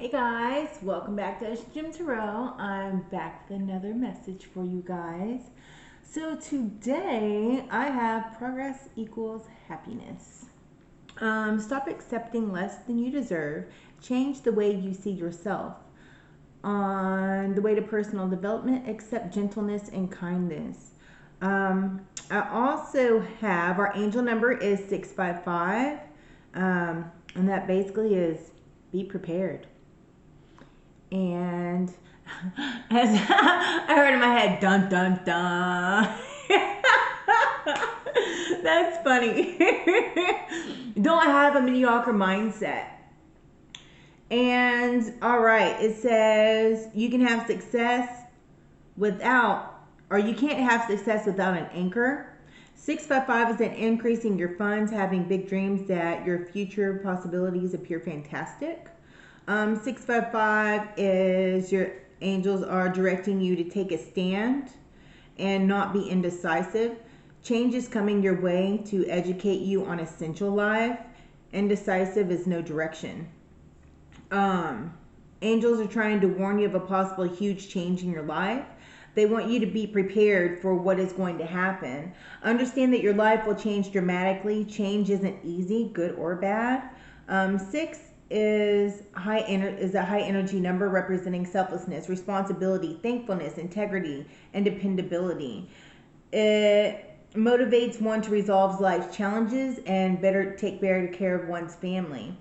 Hey guys, welcome back to OceanGemTarot. I'm back with another message for you guys. So today I have progress equals happiness. Stop accepting less than you deserve. Change the way you see yourself. On the way to personal development, accept gentleness and kindness. I also have our angel number is 655, and that basically is be prepared. And as I heard in my head, dun dun dun. That's funny. Don't have a mediocre mindset. And all right, it says you can have success without, or you can't have success without an anchor. 655 is in increasing your funds, having big dreams that your future possibilities appear fantastic. 655 is your angels are directing you to take a stand and not be indecisive. Change is coming your way to educate you on essential life. Indecisive is no direction. Angels are trying to warn you of a possible huge change in your life. They want you to be prepared for what is going to happen. Understand that your life will change dramatically. Change isn't easy, good or bad. 6 is a high energy number representing selflessness, responsibility, thankfulness, integrity, and dependability. It motivates one to resolve life's challenges and take better care of one's family.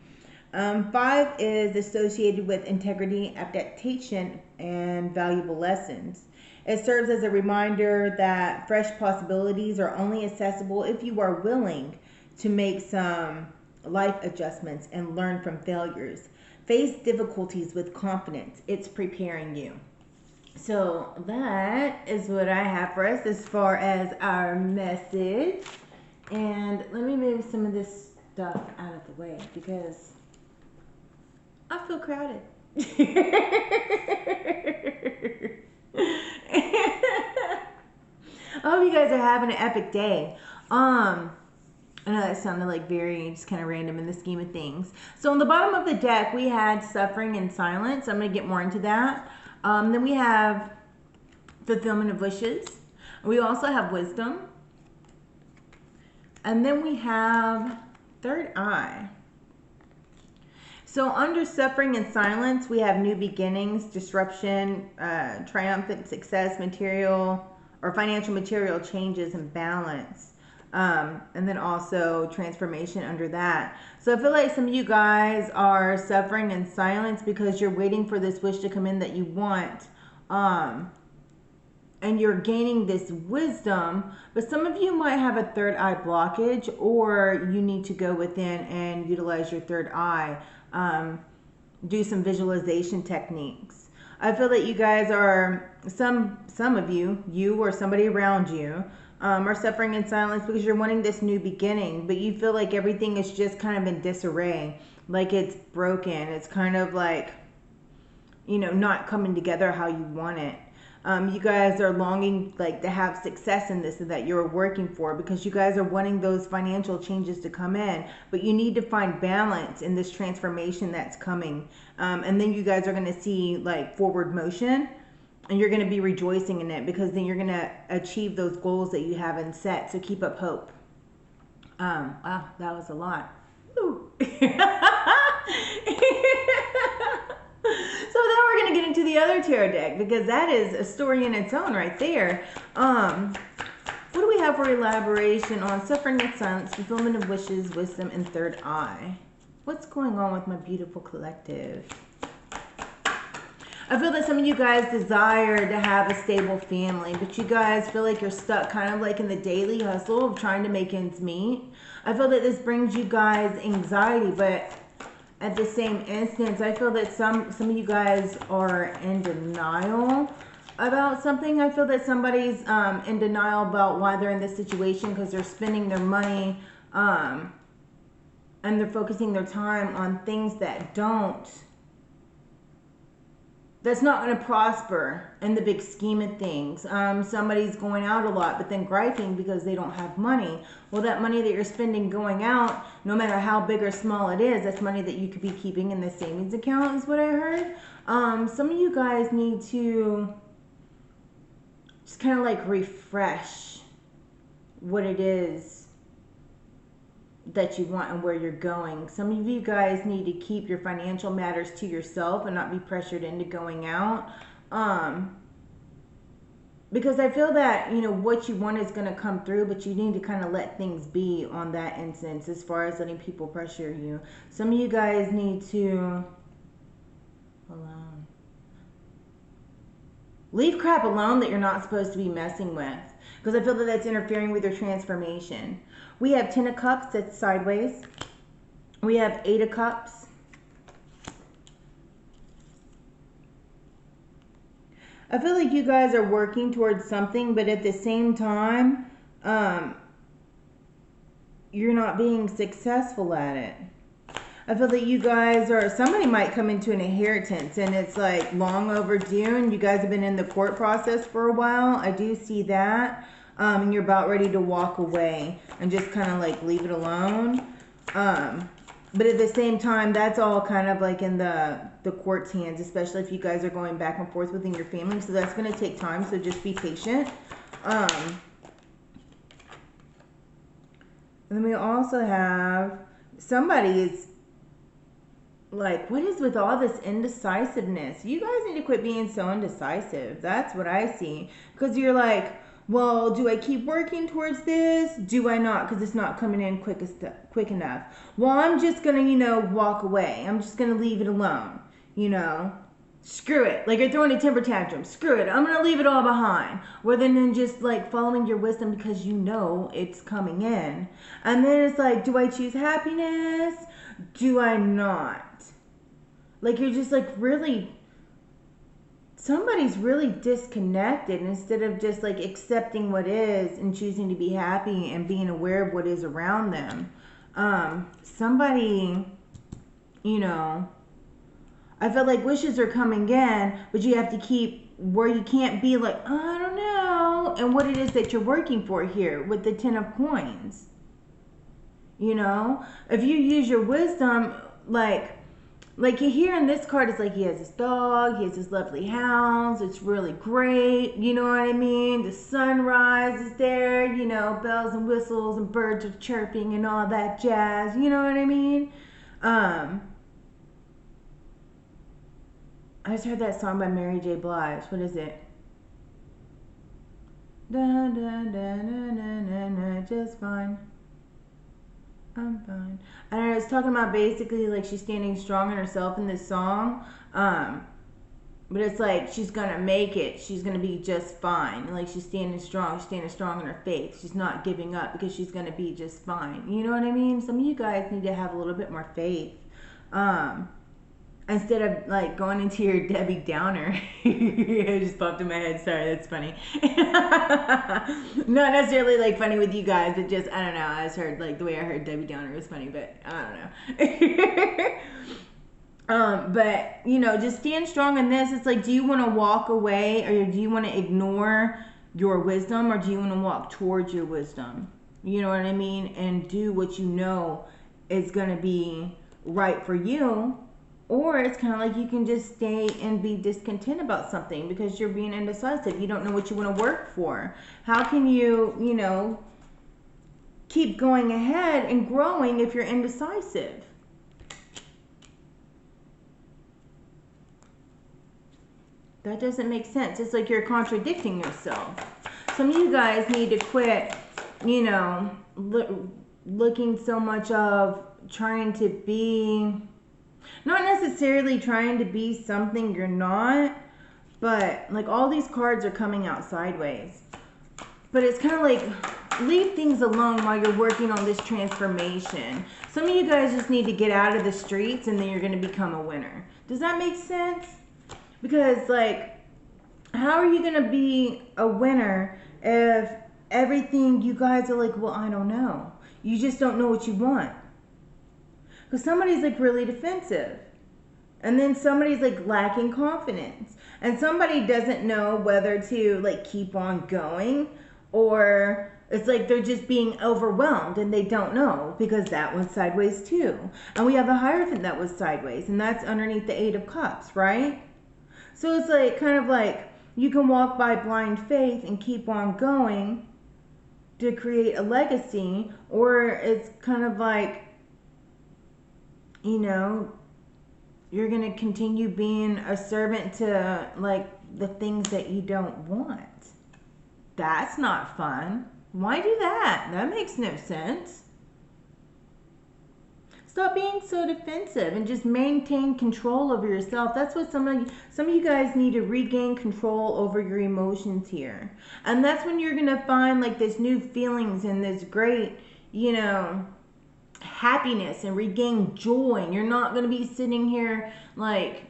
5 is associated with integrity, adaptation, and valuable lessons. It serves as a reminder that fresh possibilities are only accessible if you are willing to make some life adjustments and learn from failures. Face difficulties with confidence. It's preparing you. So that is what I have for us as far as our message. And let me move some of this stuff out of the way because I feel crowded. I hope you guys are having an epic day. I know that sounded like very just kind of random in the scheme of things. So on the bottom of the deck, we had suffering and silence. I'm going to get more into that. Then we have fulfillment of wishes. We also have wisdom. And then we have third eye. So under suffering and silence, we have new beginnings, disruption, triumphant success, material or financial material changes and balance. And then also transformation under that. So I feel like some of you guys are suffering in silence because you're waiting for this wish to come in that you want. And you're gaining this wisdom, but some of you might have a third eye blockage, or you need to go within and utilize your third eye. Do some visualization techniques. I feel that you guys are, some of you or somebody around you, are suffering in silence because you're wanting this new beginning, but you feel like everything is just kind of in disarray, like it's broken. It's kind of like, not coming together how you want it. You guys are longing like to have success in this and that you're working for, because you guys are wanting those financial changes to come in, but you need to find balance in this transformation that's coming. And then you guys are going to see like forward motion, and you're going to be rejoicing in it because then you're going to achieve those goals that you have in set. So keep up hope. Wow, that was a lot. Woo. So then we're going to get into the other tarot deck, because that is a story in its own right there. What do we have for elaboration on suffering and silence, fulfillment of wishes, wisdom, and third eye? What's going on with my beautiful collective? I feel that some of you guys desire to have a stable family, but you guys feel like you're stuck kind of like in the daily hustle of trying to make ends meet. I feel that this brings you guys anxiety, but at the same instance, I feel that some of you guys are in denial about something. I feel that somebody's in denial about why they're in this situation because they're spending their money and they're focusing their time on things that don't that's not going to prosper in the big scheme of things. Somebody's going out a lot, but then griping because they don't have money. Well, that money that you're spending going out, no matter how big or small it is, that's money that you could be keeping in the savings account, is what I heard. Some of you guys need to just kind of like refresh what it is that you want and where you're going. Some of you guys need to keep your financial matters to yourself and not be pressured into going out. Because I feel that, you know, what you want is going to come through, but you need to kind of let things be on that instance as far as letting people pressure you. Some of you guys need to leave crap alone that you're not supposed to be messing with, because I feel that that's interfering with your transformation. We have 10 of Cups, that's sideways. We have 8 of Cups. I feel like you guys are working towards something, but at the same time, you're not being successful at it. I feel that you guys are, somebody might come into an inheritance and it's like long overdue, and you guys have been in the court process for a while. I do see that. And you're about ready to walk away and just kind of like leave it alone. But at the same time, that's all kind of like in the court's hands, especially if you guys are going back and forth within your family. So that's going to take time. So just be patient. And then we also have somebody is like, what is with all this indecisiveness? You guys need to quit being so indecisive. That's what I see. Because you're like, well, do I keep working towards this? Do I not? Because it's not coming in quick enough. Well, I'm just going to, you know, walk away. I'm just going to leave it alone. You know, screw it. Like you're throwing a temper tantrum. Screw it. I'm going to leave it all behind. Rather than just like following your wisdom because you know it's coming in. And then it's like, do I choose happiness? Do I not? Like you're just like really... somebody's really disconnected instead of just like accepting what is and choosing to be happy and being aware of what is around them. Somebody, you know, I feel like wishes are coming in, but you have to keep where you can't be like, oh, I don't know, and what it is that you're working for here with the 10 of coins. You know, if you use your wisdom, like you hear in this card, it's like he has his dog, he has his lovely house, it's really great, you know what I mean? The sunrise is there, you know, bells and whistles and birds are chirping and all that jazz, you know what I mean? I just heard that song by Mary J. Blige. What is it? Da da da na na na na, just fine. I'm fine. And I was talking about basically like she's standing strong in herself in this song. But it's like she's gonna make it. She's gonna be just fine. And like she's standing strong. She's standing strong in her faith. She's not giving up because she's gonna be just fine. You know what I mean? Some of you guys need to have a little bit more faith. Instead of like going into your Debbie Downer. It just popped in my head. Sorry, that's funny. Not necessarily like funny with you guys, but just, I don't know. I just heard like the way I heard Debbie Downer was funny, but I don't know. But you know, just stand strong in this. It's like, do you want to walk away or do you want to ignore your wisdom, or do you want to walk towards your wisdom? You know what I mean? And do what you know is going to be right for you. Or it's kind of like you can just stay and be discontent about something because you're being indecisive. You don't know what you want to work for. How can you, you know, keep going ahead and growing if you're indecisive? That doesn't make sense. It's like you're contradicting yourself. Some of you guys need to quit, you know, looking so much of trying to be... not necessarily trying to be something you're not, but like all these cards are coming out sideways. But it's kind of like, leave things alone while you're working on this transformation. Some of you guys just need to get out of the streets and then you're going to become a winner. Does that make sense? Because like, how are you going to be a winner if everything you guys are like, well, I don't know. You just don't know what you want. Because somebody's like really defensive. And then somebody's like lacking confidence. And somebody doesn't know whether to like keep on going, or it's like they're just being overwhelmed and they don't know, because that went sideways too. And we have a Hierophant that was sideways, and that's underneath the Eight of Cups, right? So it's like kind of like you can walk by blind faith and keep on going to create a legacy, or it's kind of like, you know, you're going to continue being a servant to like the things that you don't want. That's not fun. Why do that? That makes no sense. Stop being so defensive and just maintain control over yourself. That's what some of you guys need to regain control over your emotions here. And that's when you're going to find like this new feelings and this great, you know, happiness and regain joy. And you're not going to be sitting here like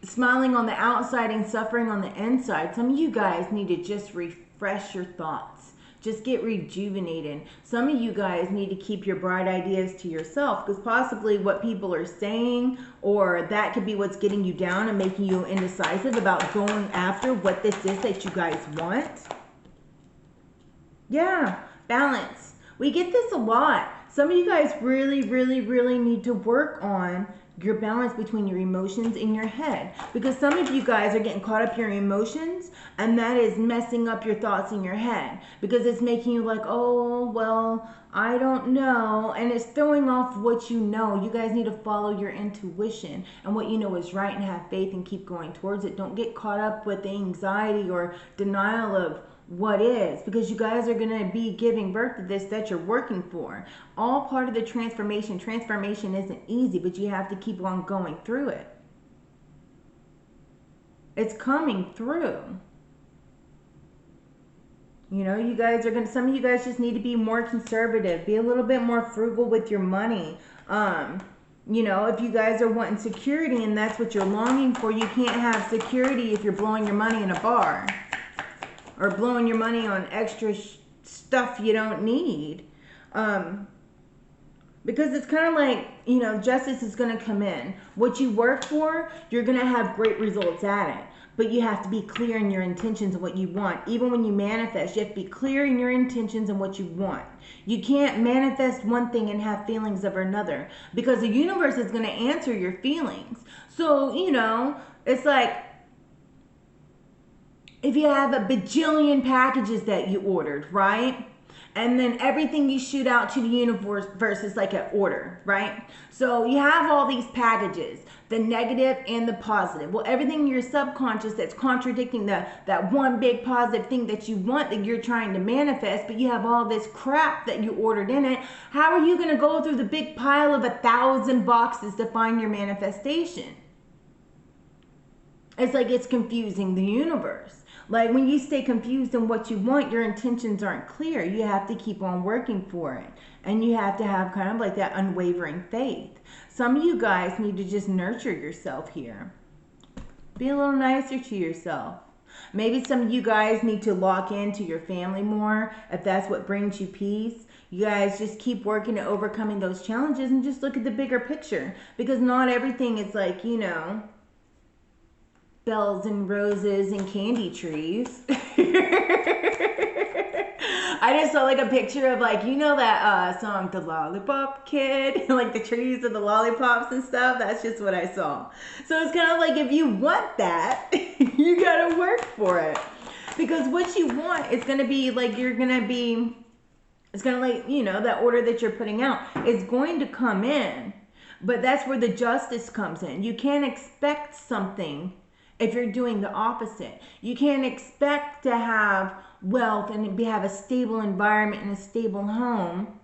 smiling on the outside and suffering on the inside. Some of you guys need to just refresh your thoughts. Just get rejuvenated. Some of you guys need to keep your bright ideas to yourself, because possibly what people are saying, or that could be what's getting you down and making you indecisive about going after what this is that you guys want. Yeah, balance. We get this a lot. Some of you guys really, really, really need to work on your balance between your emotions and your head, because some of you guys are getting caught up in your emotions, and that is messing up your thoughts in your head, because it's making you like, oh, well, I don't know, and it's throwing off what you know. You guys need to follow your intuition and what you know is right, and have faith and keep going towards it. Don't get caught up with the anxiety or denial of what is, because you guys are going to be giving birth to this that you're working for. All part of the transformation. Transformation isn't easy, but you have to keep on going through it. It's coming through. You know, you guys are going to, some of you guys just need to be more conservative, be a little bit more frugal with your money. You know, if you guys are wanting security and that's what you're longing for, you can't have security if you're blowing your money in a bar, or blowing your money on extra stuff you don't need. Because it's kind of like, you know, justice is going to come in. What you work for, you're going to have great results at it. But you have to be clear in your intentions and what you want. Even when you manifest, you have to be clear in your intentions and what you want. You can't manifest one thing and have feelings of another, because the universe is going to answer your feelings. So, you know, it's like, if you have a bajillion packages that you ordered, right? And then everything you shoot out to the universe is like an order, right? So you have all these packages, the negative and the positive. Well, everything in your subconscious that's contradicting that one big positive thing that you want, that you're trying to manifest, but you have all this crap that you ordered in it. How are you going to go through the big pile of 1,000 boxes to find your manifestation? It's like it's confusing the universe. Like when you stay confused in what you want, your intentions aren't clear. You have to keep on working for it. And you have to have kind of like that unwavering faith. Some of you guys need to just nurture yourself here. Be a little nicer to yourself. Maybe some of you guys need to lock into your family more, if that's what brings you peace. You guys just keep working at overcoming those challenges and just look at the bigger picture. Because not everything is like, you know, bells and roses and candy trees. I just saw like a picture of like, you know that song, The Lollipop Kid? Like the trees and the lollipops and stuff. That's just what I saw. So it's kind of like, if you want that, you gotta work for it. Because what you want is gonna be like, you're gonna be, it's gonna like, you know, that order that you're putting out is going to come in. But that's where the justice comes in. You can't expect something if you're doing the opposite. You can't expect to have wealth and have a stable environment and a stable home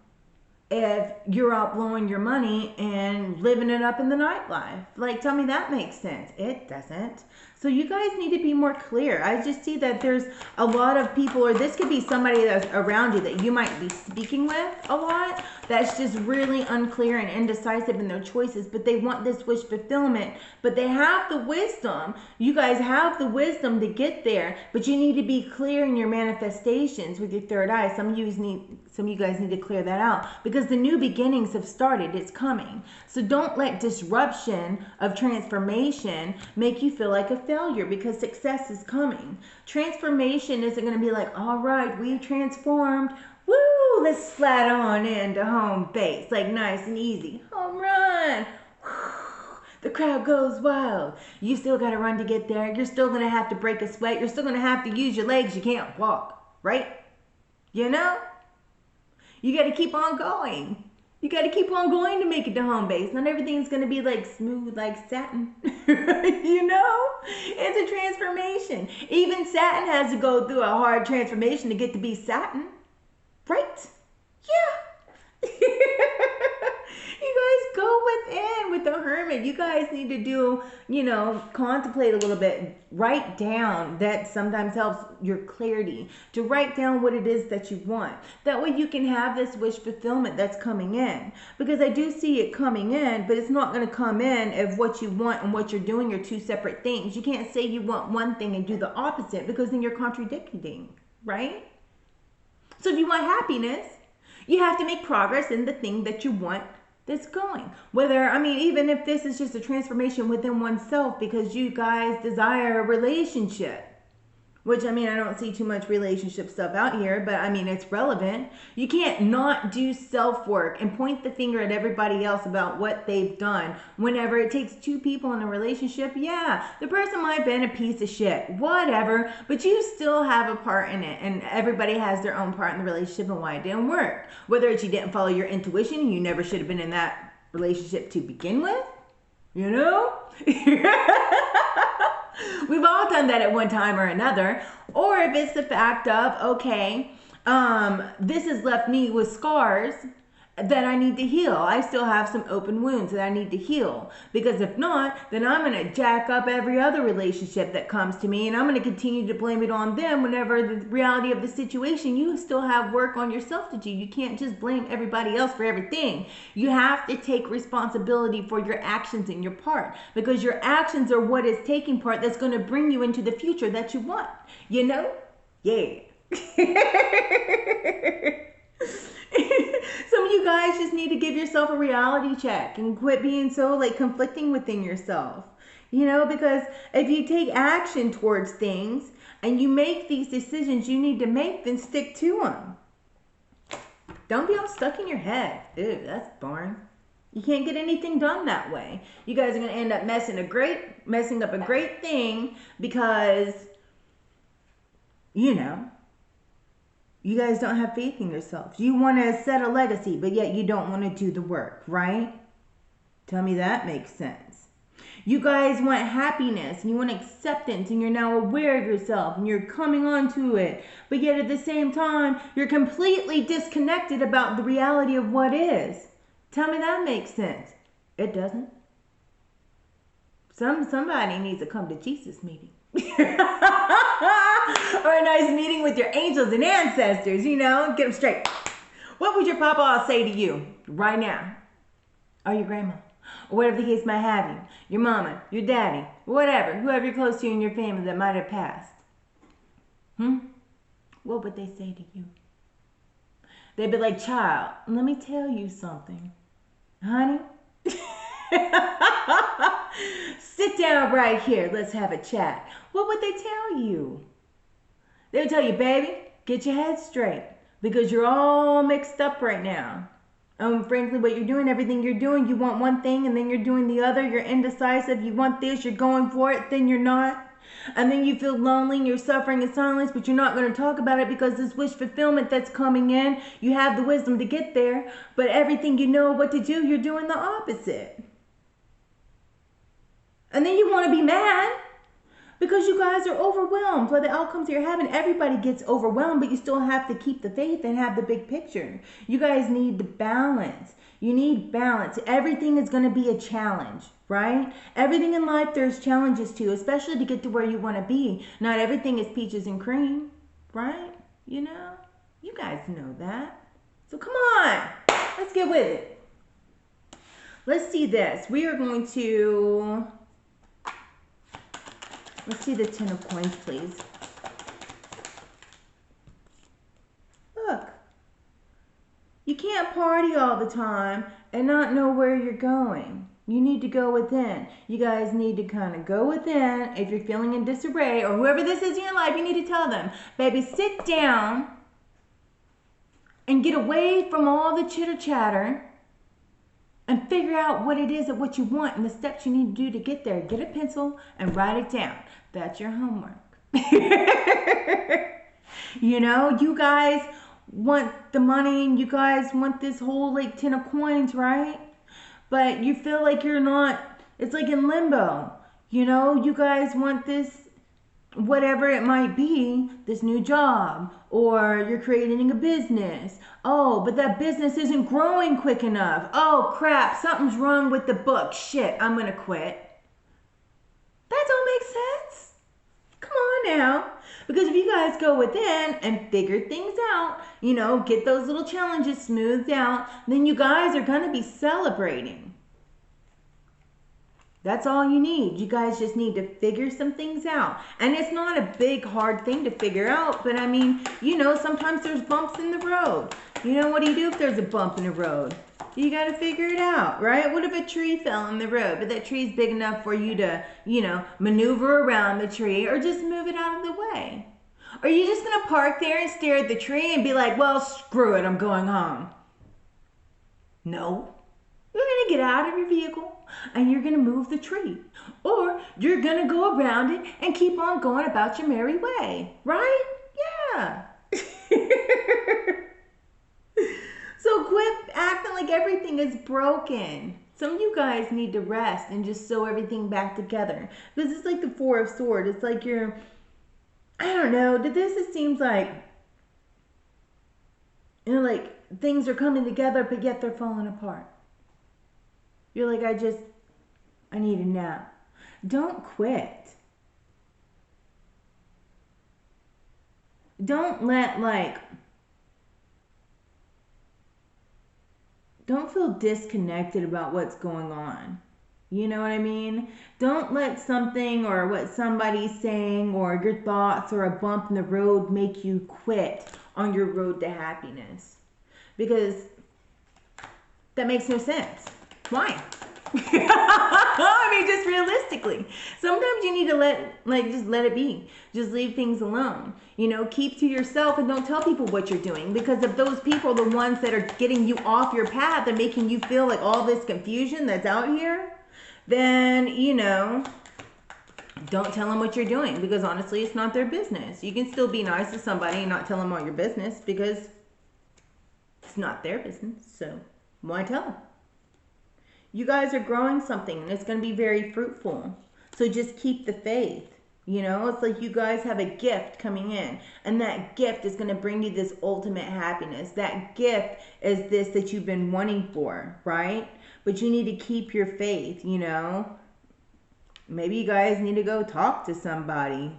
if you're out blowing your money and living it up in the nightlife. Like, tell me that makes sense. It doesn't. So you guys need to be more clear. I just see that there's a lot of people, or this could be somebody that's around you that you might be speaking with a lot, that's just really unclear and indecisive in their choices, but they want this wish fulfillment, but they have the wisdom. You guys have the wisdom to get there, but you need to be clear in your manifestations with your third eye. Some of you guys need to clear that out, because the new beginnings have started. It's coming. So don't let disruption of transformation make you feel like a failure, because success is coming. Transformation isn't going to be like, all right, we transformed. Woo, let's slide on into home base. Like nice and easy. Home run. The crowd goes wild. You still got to run to get there. You're still going to have to break a sweat. You're still going to have to use your legs. You can't walk, right? You know? You got to keep on going. You got to keep on going to make it to home base. Not everything's going to be like smooth like satin. You know? It's a transformation. Even satin has to go through a hard transformation to get to be satin. Right? Yeah. You guys go within with the hermit. You guys need to do, contemplate a little bit. Write down. That sometimes helps your clarity. To write down what it is that you want. That way you can have this wish fulfillment that's coming in. Because I do see it coming in, but it's not going to come in if what you want and what you're doing are two separate things. You can't say you want one thing and do the opposite, because then you're contradicting, right? So if you want happiness, you have to make progress in the thing that you want that's going. Even if this is just a transformation within oneself because you guys desire a relationship. Which, I don't see too much relationship stuff out here, but it's relevant. You can't not do self-work and point the finger at everybody else about what they've done. Whenever it takes two people in a relationship, yeah, the person might have been a piece of shit, whatever, but you still have a part in it, and everybody has their own part in the relationship and why it didn't work. Whether it's you didn't follow your intuition and you never should have been in that relationship to begin with, you know? We've all done that at one time or another. Or if it's the fact of, okay, this has left me with scars that I need to heal. I still have some open wounds that I need to heal. Because if not, then I'm going to jack up every other relationship that comes to me, and I'm going to continue to blame it on them whenever the reality of the situation, you still have work on yourself to do. You can't just blame everybody else for everything. You have to take responsibility for your actions and your part, because your actions are what is taking part that's going to bring you into the future that you want. You know? Yeah. Some of you guys just need to give yourself a reality check and quit being so conflicting within yourself. Because if you take action towards things and you make these decisions you need to make, then stick to them. Don't be all stuck in your head. Ew, that's boring. You can't get anything done that way. You guys are going to end up messing up a great thing because, you guys don't have faith in yourselves. You want to set a legacy, but yet you don't want to do the work, right? Tell me that makes sense. You guys want happiness and you want acceptance, and you're now aware of yourself and you're coming on to it. But yet at the same time, you're completely disconnected about the reality of what is. Tell me that makes sense. It doesn't. Somebody needs to come to Jesus meeting. Or a nice meeting with your angels and ancestors, get them straight. What would your papa say to you right now? Or your grandma? Or whatever the case might have you. Your mama, your daddy, whatever. Whoever you're close to in your family that might have passed. What would they say to you? They'd be like, child, let me tell you something. Honey? Sit down right here. Let's have a chat. What would they tell you? They would tell you, baby, get your head straight, because you're all mixed up right now. Frankly, what you're doing, everything you're doing, you want one thing and then you're doing the other. You're indecisive. You want this, you're going for it, then you're not. And then you feel lonely and you're suffering in silence, but you're not going to talk about it because this wish fulfillment that's coming in, you have the wisdom to get there, but everything you know what to do, you're doing the opposite. And then you want to be mad, Because you guys are overwhelmed by the outcomes you're having. Everybody gets overwhelmed, but you still have to keep the faith and have the big picture. You guys need the balance. You need balance. Everything is going to be a challenge, right? Everything in life there's challenges to, especially to get to where you want to be. Not everything is peaches and cream, right? You know? You guys know that. So come on. Let's get with it. Let's see this. We are going to... Let's see the 10 of coins, please. Look. You can't party all the time and not know where you're going. You need to go within. You guys need to kind of go within. If you're feeling in disarray, or whoever this is in your life, you need to tell them, baby, sit down and get away from all the chitter chatter and figure out what it is and what you want and the steps you need to do to get there. Get a pencil and write it down. That's your homework. You know, you guys want the money and you guys want this whole like 10 of coins, right? But you feel like you're not, it's like in limbo. You know, you guys want this, whatever it might be, this new job, or you're creating a business. Oh, but that business isn't growing quick enough. Oh crap, something's wrong with the book. Shit, I'm gonna quit. That don't make sense. Come on now. Because if you guys go within and figure things out, you know, get those little challenges smoothed out, then you guys are gonna be celebrating. That's all you need. You guys just need to figure some things out. And it's not a big, hard thing to figure out. But I mean, you know, sometimes there's bumps in the road. You know, what do you do if there's a bump in the road? You got to figure it out, right? What if a tree fell in the road, but that tree's big enough for you to, you know, maneuver around the tree or just move it out of the way? Are you just going to park there and stare at the tree and be like, well, screw it, I'm going home? No. You're going to get out of your vehicle and you're going to move the tree. Or you're going to go around it and keep on going about your merry way. Right? Yeah. So quit acting like everything is broken. Some of you guys need to rest and just sew everything back together. Because it's like the Four of Swords. It's like you're, I don't know, it seems like, you know, like things are coming together, but yet they're falling apart. You're like, I need a nap. Don't quit. Don't don't feel disconnected about what's going on. You know what I mean? Don't let something or what somebody's saying or your thoughts or a bump in the road make you quit on your road to happiness. Because that makes no sense. Why? I mean, just realistically. Sometimes you need to just let it be. Just leave things alone. You know, keep to yourself and don't tell people what you're doing. Because if those people are the ones that are getting you off your path and making you feel like all this confusion that's out here, then, you know, don't tell them what you're doing. Because honestly, it's not their business. You can still be nice to somebody and not tell them all your business because it's not their business. So why tell them? You guys are growing something and it's going to be very fruitful. So just keep the faith. You know, it's like you guys have a gift coming in and that gift is going to bring you this ultimate happiness. That gift is this that you've been wanting for, right? But you need to keep your faith, you know. Maybe you guys need to go talk to somebody.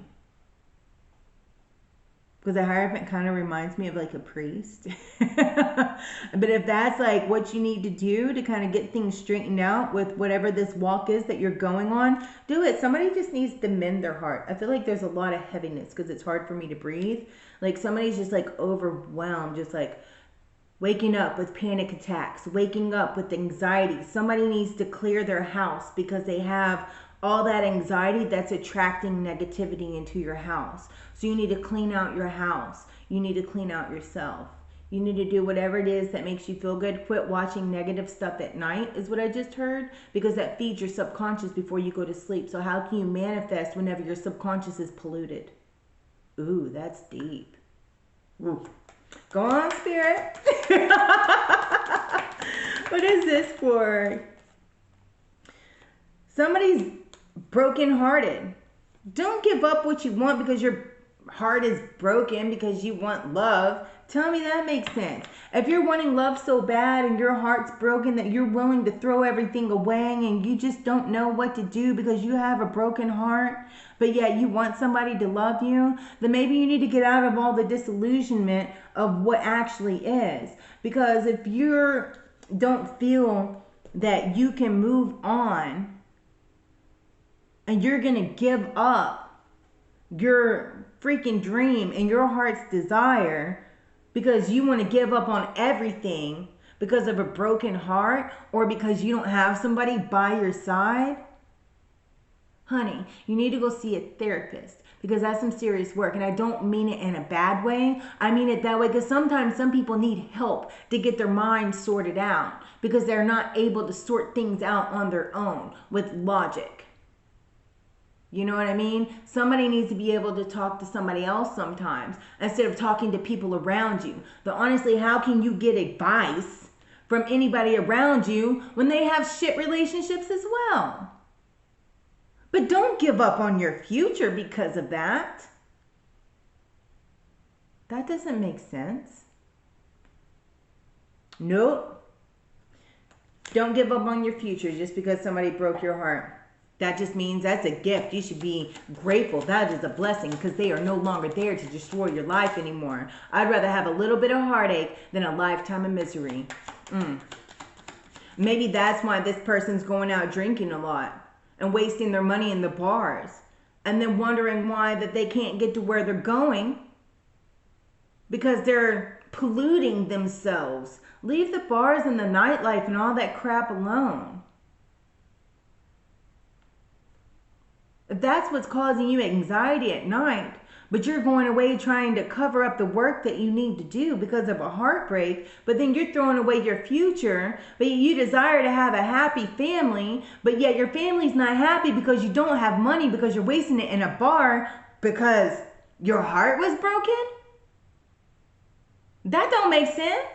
Because the Hierophant kind of reminds me of like a priest. But if that's like what you need to do to kind of get things straightened out with whatever this walk is that you're going on, do it. Somebody just needs to mend their heart. I feel like there's a lot of heaviness because it's hard for me to breathe. Like somebody's just like overwhelmed, just like waking up with panic attacks, waking up with anxiety. Somebody needs to clear their house because they have all that anxiety that's attracting negativity into your house. So you need to clean out your house. You need to clean out yourself. You need to do whatever it is that makes you feel good. Quit watching negative stuff at night is what I just heard, because that feeds your subconscious before you go to sleep. So how can you manifest whenever your subconscious is polluted? Ooh, that's deep. Ooh. Go on, Spirit. What is this for? Somebody's brokenhearted. Don't give up what you want because your heart is broken because you want love. Tell me that makes sense. If you're wanting love so bad and your heart's broken that you're willing to throw everything away and you just don't know what to do because you have a broken heart, but yet you want somebody to love you, then maybe you need to get out of all the disillusionment of what actually is. Because if you don't feel that you can move on and you're going to give up your freaking dream and your heart's desire because you want to give up on everything because of a broken heart or because you don't have somebody by your side, honey, you need to go see a therapist because that's some serious work. And I don't mean it in a bad way. I mean it that way because sometimes some people need help to get their mind sorted out because they're not able to sort things out on their own with logic. You know what I mean? Somebody needs to be able to talk to somebody else sometimes instead of talking to people around you. But honestly, how can you get advice from anybody around you when they have shit relationships as well? But don't give up on your future because of that. That doesn't make sense. Nope. Don't give up on your future just because somebody broke your heart. That just means that's a gift. You should be grateful. That is a blessing because they are no longer there to destroy your life anymore. I'd rather have a little bit of heartache than a lifetime of misery. Maybe that's why this person's going out drinking a lot and wasting their money in the bars and then wondering why that they can't get to where they're going because they're polluting themselves. Leave the bars and the nightlife and all that crap alone. If that's what's causing you anxiety at night, but you're going away trying to cover up the work that you need to do because of a heartbreak, but then you're throwing away your future, but you desire to have a happy family, but yet your family's not happy because you don't have money because you're wasting it in a bar because your heart was broken? That don't make sense.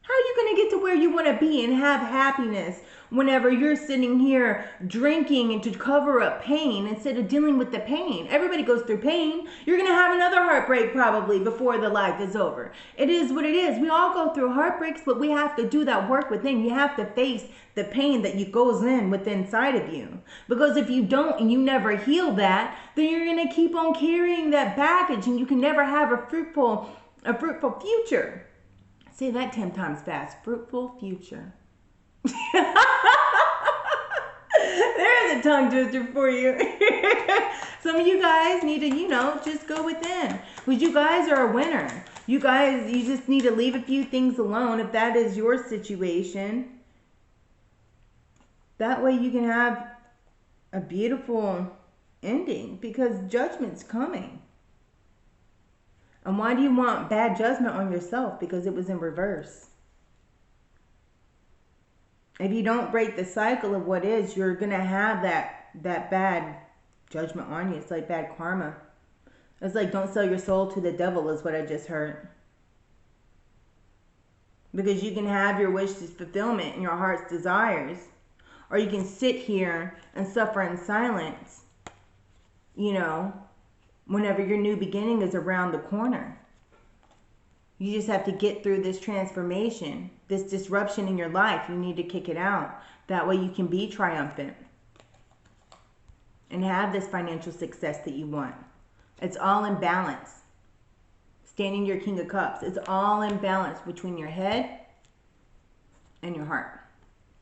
How are you going to get to where you want to be and have happiness whenever you're sitting here drinking and to cover up pain instead of dealing with the pain? Everybody goes through pain. You're going to have another heartbreak probably before the life is over. It is what it is. We all go through heartbreaks, but we have to do that work within. You have to face the pain that goes in within inside of you. Because if you don't and you never heal that, then you're going to keep on carrying that baggage and you can never have a fruitful future. Say that 10 times fast. Fruitful future. There's a tongue twister for you. Some of you guys need to, just go within. Because you guys are a winner. You just need to leave a few things alone if that is your situation. That way you can have a beautiful ending because judgment's coming. And why do you want bad judgment on yourself? Because it was in reverse. If you don't break the cycle of what is, you're going to have that bad judgment on you. It's like bad karma. It's like don't sell your soul to the devil is what I just heard. Because you can have your wishes fulfillment and your heart's desires. Or you can sit here and suffer in silence, whenever your new beginning is around the corner. You just have to get through this transformation, this disruption in your life. You need to kick it out. That way you can be triumphant and have this financial success that you want. It's all in balance. Standing your King of Cups. It's all in balance between your head and your heart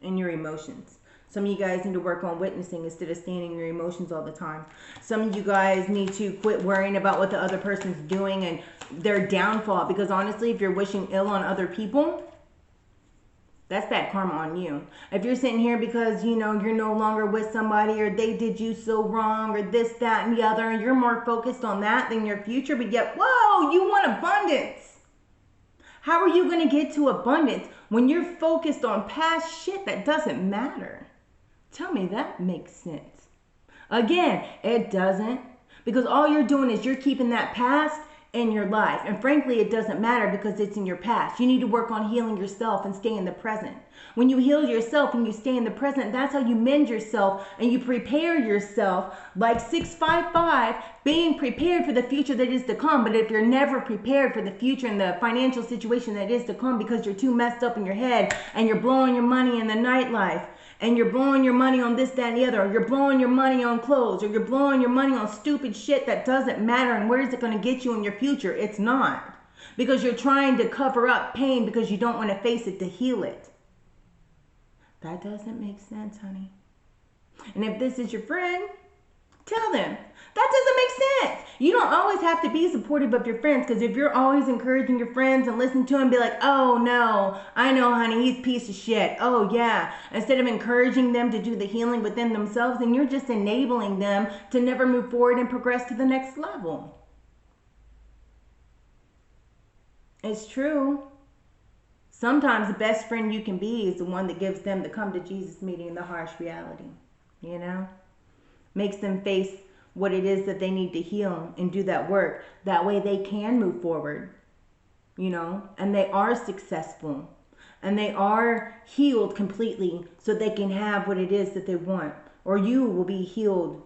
and your emotions. Some of you guys need to work on witnessing instead of standing your emotions all the time. Some of you guys need to quit worrying about what the other person's doing and their downfall. Because honestly, if you're wishing ill on other people, that's bad karma on you. If you're sitting here because, you're no longer with somebody or they did you so wrong or this, that, and the other, and you're more focused on that than your future, but yet, whoa, you want abundance. How are you going to get to abundance when you're focused on past shit that doesn't matter? Tell me that makes sense. Again, it doesn't. Because all you're doing is you're keeping that past in your life. And frankly, it doesn't matter because it's in your past. You need to work on healing yourself and stay in the present. When you heal yourself and you stay in the present, that's how you mend yourself and you prepare yourself like 655, being prepared for the future that is to come. But if you're never prepared for the future and the financial situation that is to come because you're too messed up in your head and you're blowing your money in the nightlife, and you're blowing your money on this, that, and the other, or you're blowing your money on clothes, or you're blowing your money on stupid shit that doesn't matter, and where is it going to get you in your future? It's not. Because you're trying to cover up pain because you don't want to face it to heal it. That doesn't make sense, honey. And if this is your friend, tell them. That doesn't make sense. You don't always have to be supportive of your friends, because if you're always encouraging your friends and listen to them, be like, oh no, I know, honey, he's a piece of shit. Oh yeah. Instead of encouraging them to do the healing within themselves, then you're just enabling them to never move forward and progress to the next level. It's true. Sometimes the best friend you can be is the one that gives them the come to Jesus meeting the harsh reality, you know? Makes them face what it is that they need to heal and do that work. That way they can move forward, you know, and they are successful and they are healed completely so they can have what it is that they want. Or you will be healed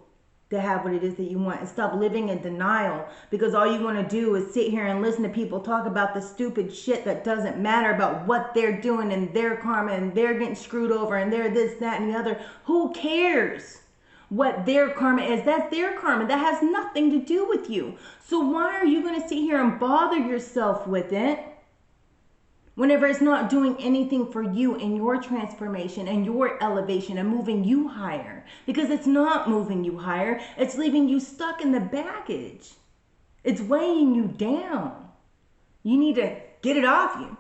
to have what it is that you want, and stop living in denial, because all you want to do is sit here and listen to people talk about the stupid shit that doesn't matter about what they're doing and their karma and they're getting screwed over and they're this, that, and the other. Who cares what their karma is? That's their karma. That has nothing to do with you. So why are you going to sit here and bother yourself with it whenever it's not doing anything for you and your transformation and your elevation and moving you higher? Because it's not moving you higher. It's leaving you stuck in the baggage. It's weighing you down. You need to get it off you.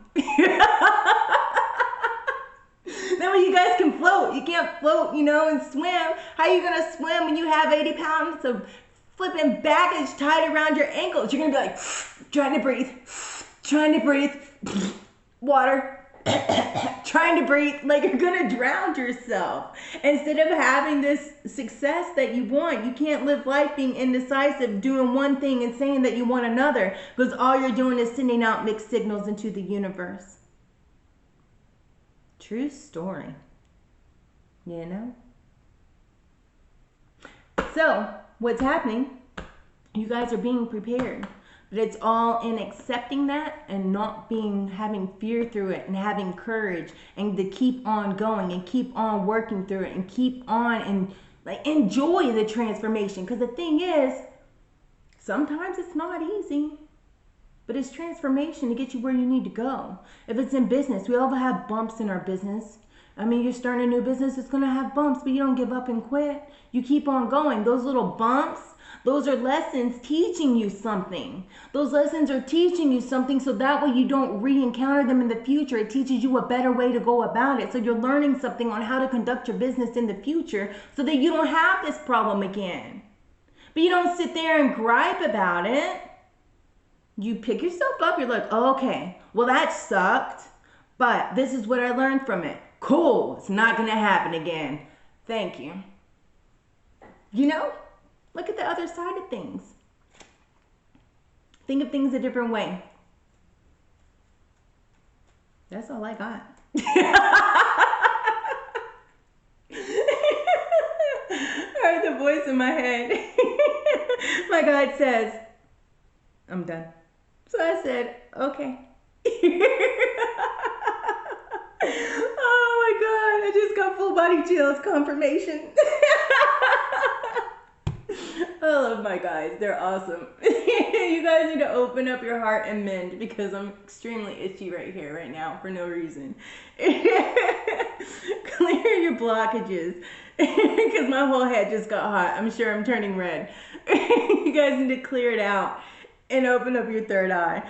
That way you guys can float. You can't float, you know, and swim. How are you going to swim when you have 80 pounds of flipping baggage tied around your ankles? You're going to be like, trying to breathe, water, trying to breathe, like you're going to drown yourself. Instead of having this success that you want, you can't live life being indecisive, doing one thing and saying that you want another, because all you're doing is sending out mixed signals into the universe. True story. You know? So, what's happening? You guys are being prepared. But it's all in accepting that and not having fear through it, and having courage and to keep on going and keep on working through it and keep on and like enjoy the transformation. Because the thing is, sometimes it's not easy. But it's transformation to get you where you need to go. If it's in business, we all have bumps in our business. I mean, you're starting a new business, it's going to have bumps, but you don't give up and quit. You keep on going. Those little bumps, those are lessons teaching you something. Those lessons are teaching you something so that way you don't re-encounter them in the future. It teaches you a better way to go about it. So you're learning something on how to conduct your business in the future so that you don't have this problem again. But you don't sit there and gripe about it. You pick yourself up, you're like, oh, okay, well that sucked, but this is what I learned from it. Cool, it's not gonna happen again. Thank you. You know, look at the other side of things. Think of things a different way. That's all I got. I heard the voice in my head. My God says, I'm done. So I said, okay. Oh my God, I just got full body chills, confirmation. I love my guys, they're awesome. You guys need to open up your heart and mend, because I'm extremely itchy right here, right now, for no reason. Clear your blockages, because my whole head just got hot. I'm sure I'm turning red. You guys need to clear it out and open up your third eye.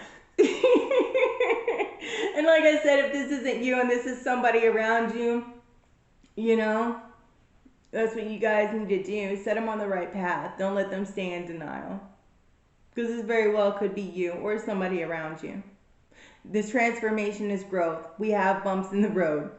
And like I said, if this isn't you and this is somebody around you, you know, that's what you guys need to do. Set them on the right path. Don't let them stay in denial. Because this very well could be you or somebody around you. This transformation is growth. We have bumps in the road.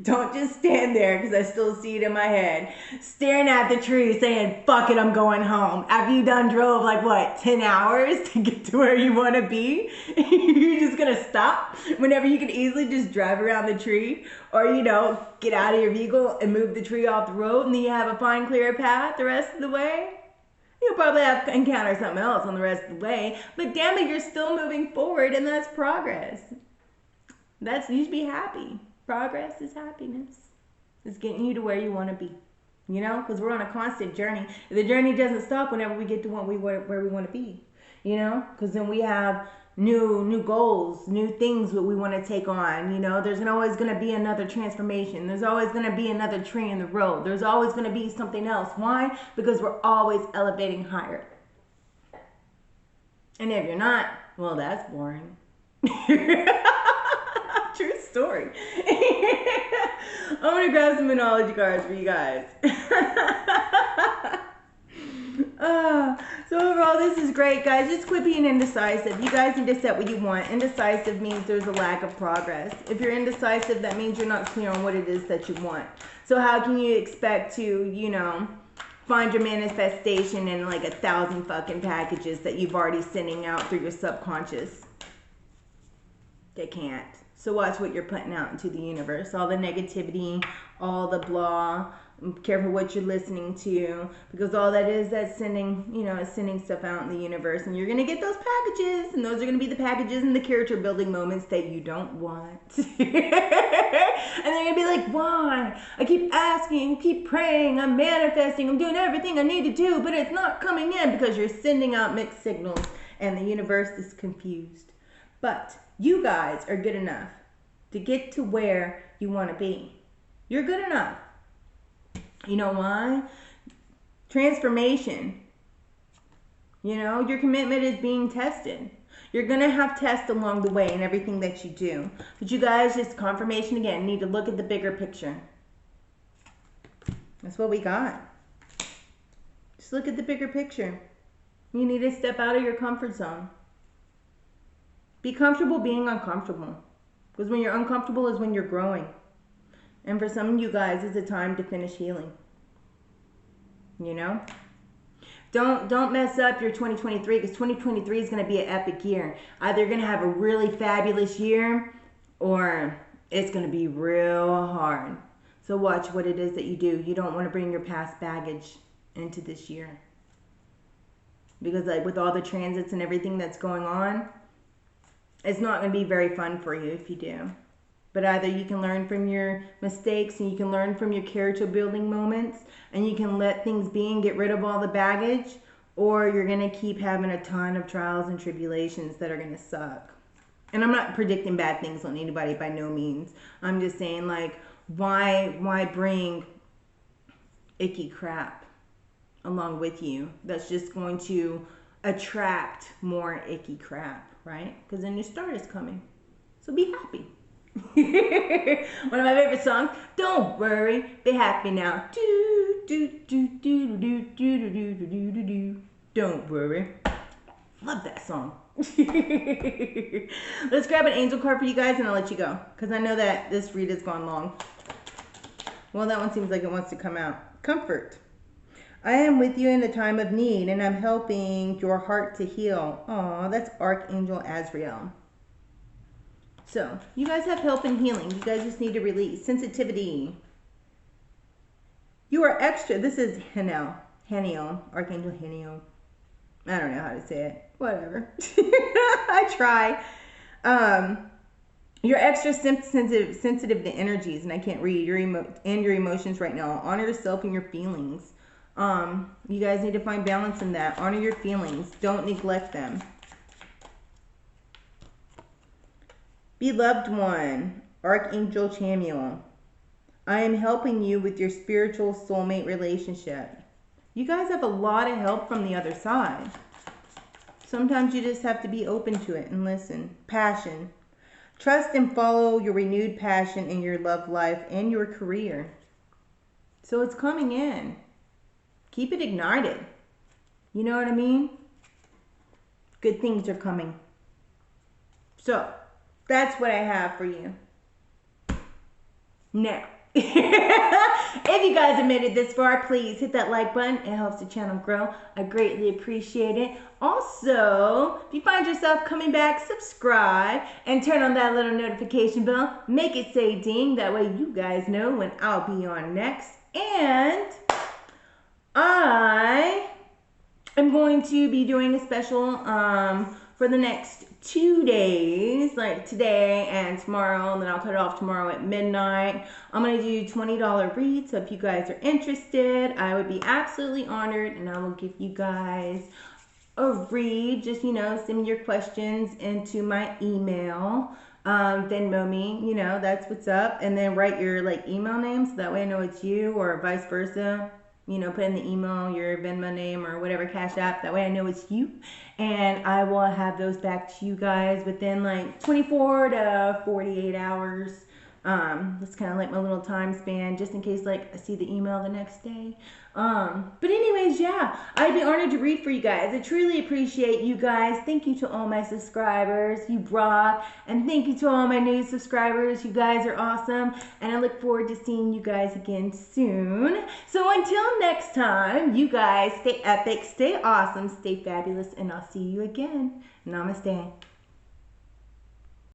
Don't just stand there, because I still see it in my head, staring at the tree saying, fuck it, I'm going home. After you done drove like what, 10 hours to get to where you want to be? You're just going to stop whenever you could easily just drive around the tree, or, you know, get out of your vehicle and move the tree off the road, and then you have a fine, clear path the rest of the way. You'll probably have to encounter something else on the rest of the way, but damn it, you're still moving forward, and that's progress. You should be happy. Progress is happiness. It's getting you to where you want to be, you know, because we're on a constant journey. The journey doesn't stop whenever we get to where we want to be, you know, because then we have new goals, new things that we want to take on. You know, there's always going to be another transformation. There's always going to be another tree in the road. There's always going to be something else. Why? Because we're always elevating higher. And if you're not, well, that's boring. True story. I'm going to grab some Moonology cards for you guys. So overall, this is great, guys. Just quit being indecisive. You guys need to set what you want. Indecisive means there's a lack of progress. If you're indecisive, that means you're not clear on what it is that you want. So how can you expect to, you know, find your manifestation in like 1,000 fucking packages that you've already sending out through your subconscious? They can't. So watch what you're putting out into the universe. All the negativity, all the blah. Careful what you're listening to, because all that is, that's sending, you know, it's sending stuff out in the universe, and you're going to get those packages, and those are going to be the packages and the character building moments that you don't want. And they're going to be like, why? I keep asking, keep praying, I'm manifesting, I'm doing everything I need to do, but it's not coming in, because you're sending out mixed signals, and the universe is confused. But you guys are good enough to get to where you want to be. You're good enough. You know why? Transformation. You know, your commitment is being tested. You're going to have tests along the way in everything that you do. But you guys, just confirmation again, need to look at the bigger picture. That's what we got. Just look at the bigger picture. You need to step out of your comfort zone. Be comfortable being uncomfortable. Because when you're uncomfortable is when you're growing. And for some of you guys, it's a time to finish healing. You know? Don't mess up your 2023, because 2023 is going to be an epic year. Either you're going to have a really fabulous year, or it's going to be real hard. So watch what it is that you do. You don't want to bring your past baggage into this year. Because like with all the transits and everything that's going on, it's not going to be very fun for you if you do. But either you can learn from your mistakes, and you can learn from your character building moments, and you can let things be and get rid of all the baggage, or you're going to keep having a ton of trials and tribulations that are going to suck. And I'm not predicting bad things on anybody by no means. I'm just saying, like, why bring icky crap along with you that's just going to attract more icky crap, right? Because then your star is coming. So be happy. One of my favorite songs, don't worry, be happy now. Do, do, do, do, do, do, do, do, do, do, do. Don't worry. Love that song. Let's grab an angel card for you guys, and I'll let you go, because I know that this read has gone long. Well, that one seems like it wants to come out. Comfort. I am with you in a time of need, and I'm helping your heart to heal. Aw, that's Archangel Azrael. So, you guys have help and healing. You guys just need to release. Sensitivity. You are extra. This is Haniel. Archangel Haniel. I don't know how to say it. Whatever. I try. You're extra sensitive to energies, and I can't read your emotions right now. Honor yourself and your feelings. You guys need to find balance in that. Honor your feelings. Don't neglect them. Beloved one, Archangel Chamuel, I am helping you with your spiritual soulmate relationship. You guys have a lot of help from the other side. Sometimes you just have to be open to it and listen. Passion. Trust and follow your renewed passion in your love life and your career. So it's coming in. Keep it ignited. You know what I mean? Good things are coming. So, That's what I have for you. Now, if you guys have made it this far, please hit that like button. It helps the channel grow. I greatly appreciate it. Also, if you find yourself coming back, subscribe and turn on that little notification bell. Make it say ding. That way you guys know when I'll be on next. And I am going to be doing a special for the next 2 days, like today and tomorrow, and then I'll cut it off tomorrow at midnight. I'm going to do $20 reads, so if you guys are interested, I would be absolutely honored, and I will give you guys a read. Just, send me your questions into my email. Venmo me, that's what's up, and then write your email name so that way I know it's you, or vice versa. Put in the email your Venmo name or whatever, Cashapp. That way I know it's you. And I will have those back to you guys within 24 to 48 hours. That's kind of my little time span, just in case I see the email the next day. But anyways, yeah, I'd be honored to read for you guys. I truly appreciate you guys. Thank you to all my subscribers. You rock. And thank you to all my new subscribers. You guys are awesome. And I look forward to seeing you guys again soon. So until next time, you guys stay epic, stay awesome, stay fabulous, and I'll see you again. Namaste.